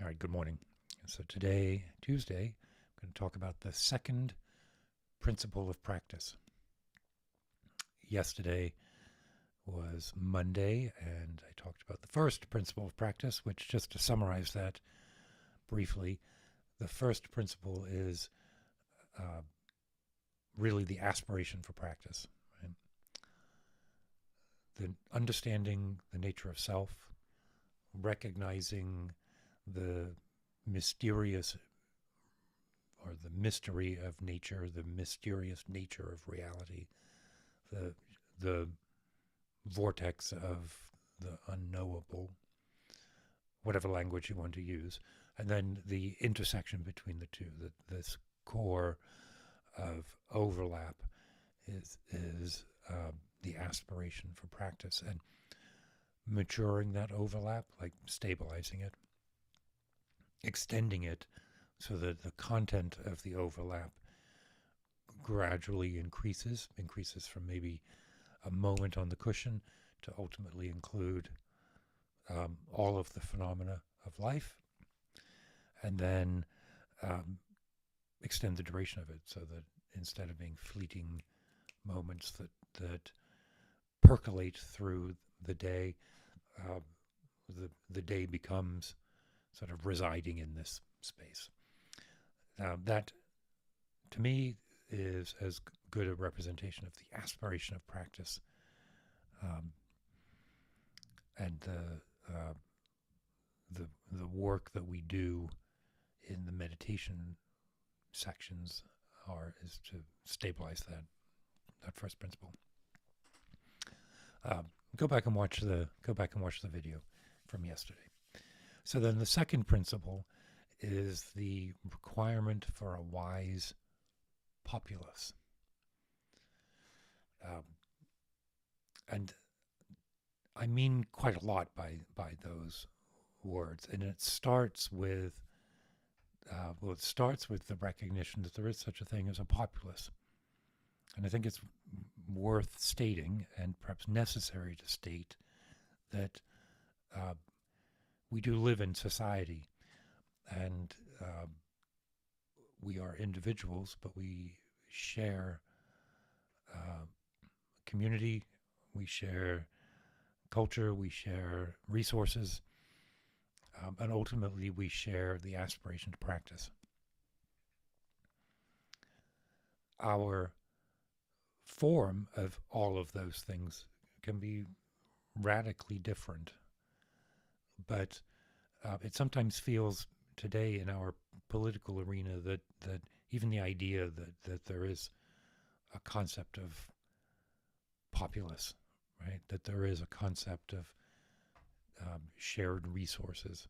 All right, good morning. So today, Tuesday, I'm going to talk about the second principle of practice. Yesterday was Monday, and I talked about the first principle of practice, which, just to summarize that briefly, the first principle is uh, really the aspiration for practice. Right? The understanding the nature of self, recognizing the mysterious or the mystery of nature, the mysterious nature of reality, the vortex of the unknowable, whatever language you want to use, and then the intersection between the two, this core of overlap is the aspiration for practice, and maturing that overlap, like stabilizing it, extending it so that the content of the overlap gradually increases from maybe a moment on the cushion to ultimately include all of the phenomena of life, and then extend the duration of it so that instead of being fleeting moments that percolate through the day, uh, the day becomes sort of residing in this space. That, to me, is as good a representation of the aspiration of practice um, and the work that we do in the meditation sections is to stabilize that first principle. Go back and watch the video from yesterday. So then the second principle is the requirement for a wise populace. And I mean quite a lot by those words, and it starts with the recognition that there is such a thing as a populace. And I think it's worth stating, and perhaps necessary to state, that we do live in society, and we are individuals, but we share community, we share culture, we share resources, and ultimately we share the aspiration to practice. Our form of all of those things can be radically different, but it sometimes feels today in our political arena that even the idea that there is a concept of populace, right? That there is a concept of shared resources,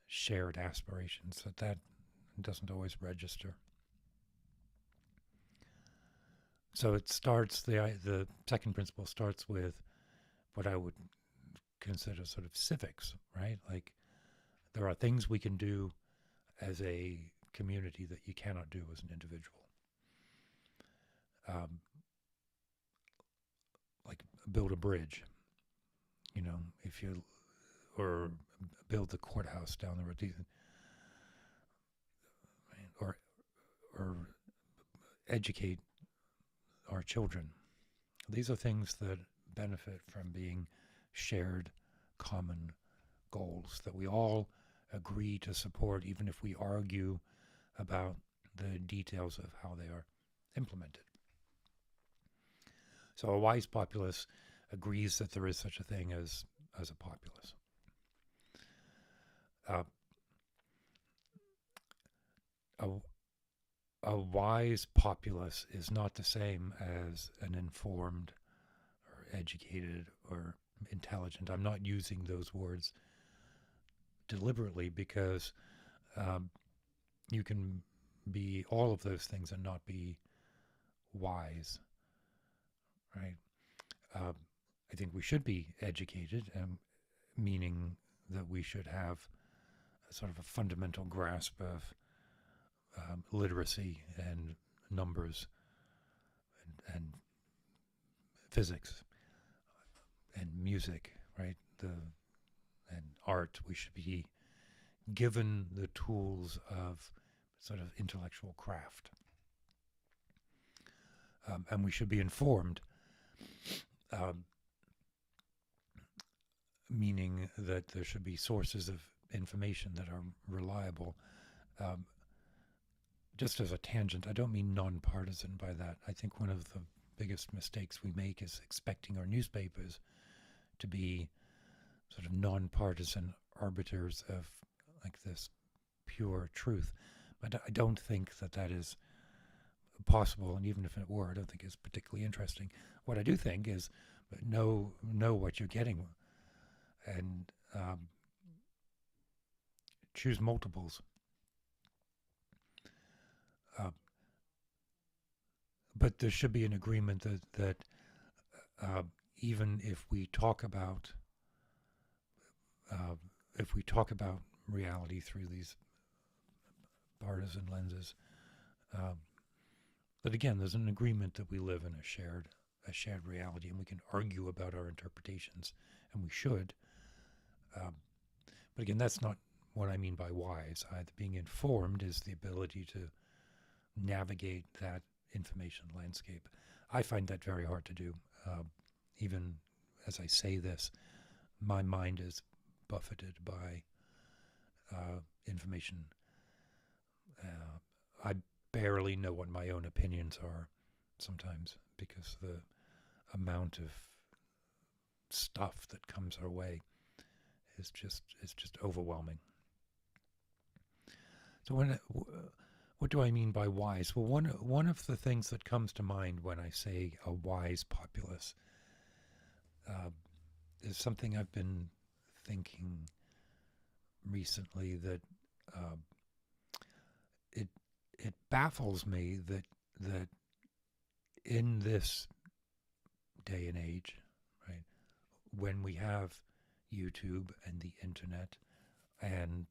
shared aspirations, that doesn't always register. So it starts, the second principle starts with what I would consider sort of civics, right? Like, there are things we can do as a community that you cannot do as an individual. Like build a bridge, or build the courthouse down the road, or educate our children. These are things that benefit from being shared common goals that we all agree to support, even if we argue about the details of how they are implemented. So a wise populace agrees that there is such a thing as a populace. A wise populace is not the same as an informed or educated or intelligent. I'm not using those words deliberately because you can be all of those things and not be wise, right? I think we should be educated, meaning that we should have a sort of a fundamental grasp of literacy and numbers and physics and music, right? And art. We should be given the tools of sort of intellectual craft. And we should be informed, um, meaning that there should be sources of information that are reliable. Um, just as a tangent, I don't mean nonpartisan by that. I think one of the biggest mistakes we make is expecting our newspapers to be sort of nonpartisan arbiters of like this pure truth. But I don't think that that is possible, and even if it were, I don't think it's particularly interesting. What I do think is know what you're getting, and choose multiples. But there should be an agreement that even if we talk about reality through these partisan lenses, that again, there's an agreement that we live in a shared reality, and we can argue about our interpretations, and we should. But again, that's not what I mean by wise. Being informed is the ability to navigate that information landscape. I find that very hard to do. Even as I say this, my mind is buffeted by information. I barely know what my own opinions are sometimes because the amount of stuff that comes our way is just overwhelming. So what do I mean by wise? Well, one of the things that comes to mind when I say a wise populace is something I've been thinking recently, that it baffles me that in this day and age, right, when we have YouTube and the internet and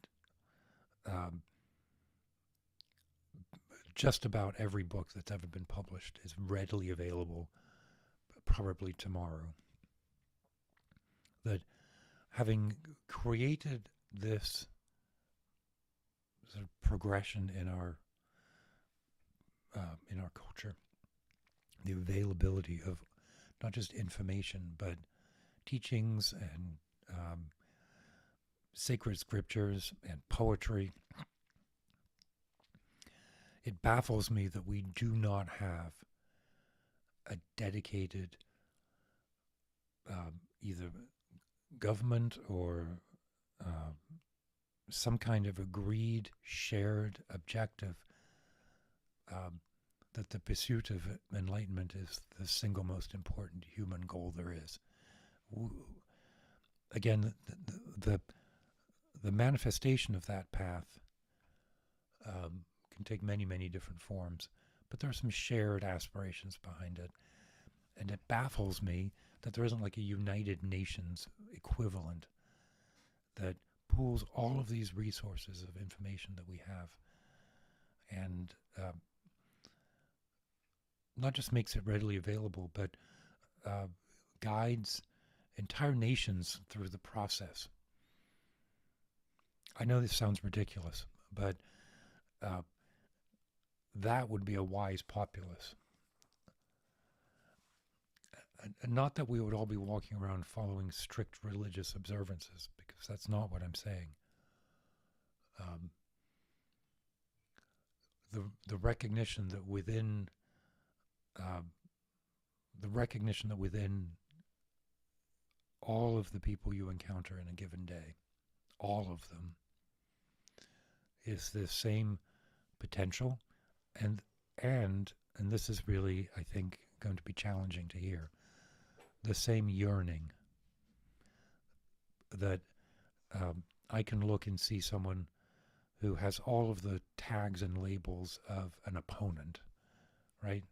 just about every book that's ever been published is readily available, probably tomorrow, that having created this sort of progression in our culture, the availability of not just information but teachings and sacred scriptures and poetry, it baffles me that we do not have a dedicated either government or some kind of agreed, shared objective that the pursuit of enlightenment is the single most important human goal there is. Again, the manifestation of that path can take many, many different forms, but there are some shared aspirations behind it. And it baffles me that there isn't like a United Nations equivalent that pools all of these resources of information that we have and not just makes it readily available, but guides entire nations through the process. I know this sounds ridiculous, but that would be a wise populace. Not that we would all be walking around following strict religious observances, because that's not what I'm saying. The recognition that within all of the people you encounter in a given day, all of them, is the same potential, and this is really, I think, going to be challenging to hear, the same yearning that I can look and see someone who has all of the tags and labels of an opponent, right?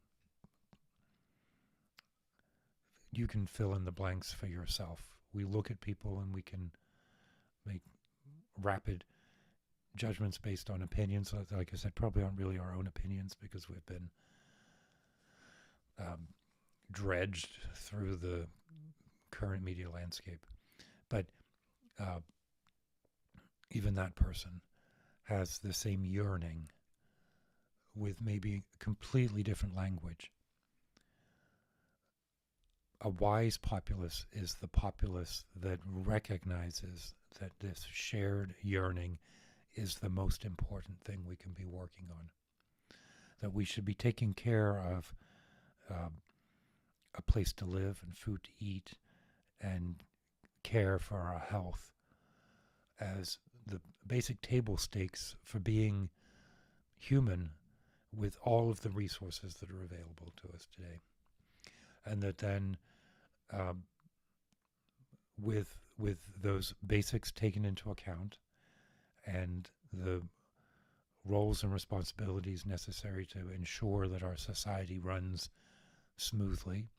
You can fill in the blanks for yourself. We look at people and we can make rapid judgments based on opinions. Like I said, probably aren't really our own opinions because we've been dredged through the current media landscape. But even that person has the same yearning with maybe completely different language. A wise populace is the populace that recognizes that this shared yearning is the most important thing we can be working on. That we should be taking care of a place to live and food to eat and care for our health as the basic table stakes for being human with all of the resources that are available to us today. And that then with those basics taken into account and the roles and responsibilities necessary to ensure that our society runs smoothly.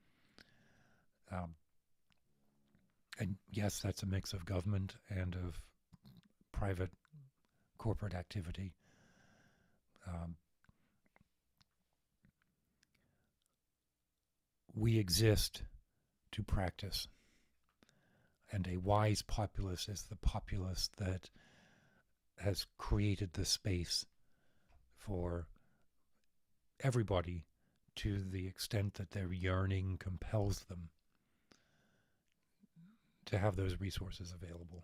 And yes, that's a mix of government and of private corporate activity. We exist to practice. And a wise populace is the populace that has created the space for everybody to the extent that their yearning compels them to have those resources available.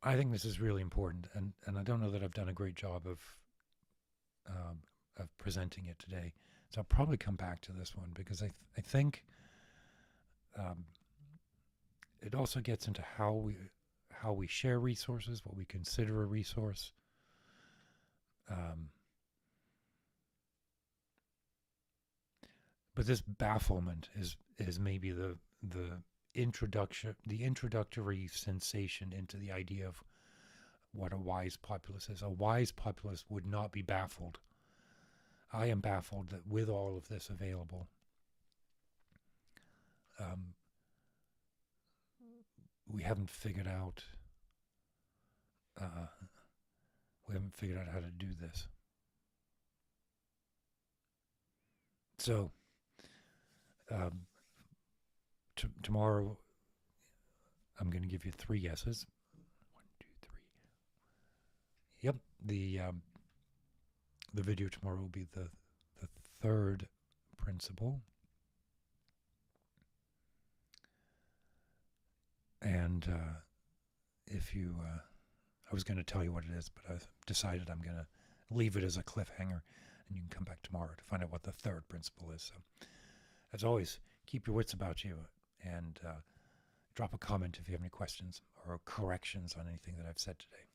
I think this is really important, and I don't know that I've done a great job of presenting it today. So I'll probably come back to this one because I think it also gets into how we share resources, what we consider a resource. But this bafflement is maybe the introductory sensation into the idea of what a wise populace is. A wise populace would not be baffled. I am baffled that with all of this available, we haven't figured out how to do this. So tomorrow I'm going to give you 3 yeses. 1, 2, 3. Yep, the video tomorrow will be the third principle. And if you, I was going to tell you what it is, but I've decided I'm going to leave it as a cliffhanger, and you can come back tomorrow to find out what the third principle is. So, as always, keep your wits about you, and drop a comment if you have any questions or corrections on anything that I've said today.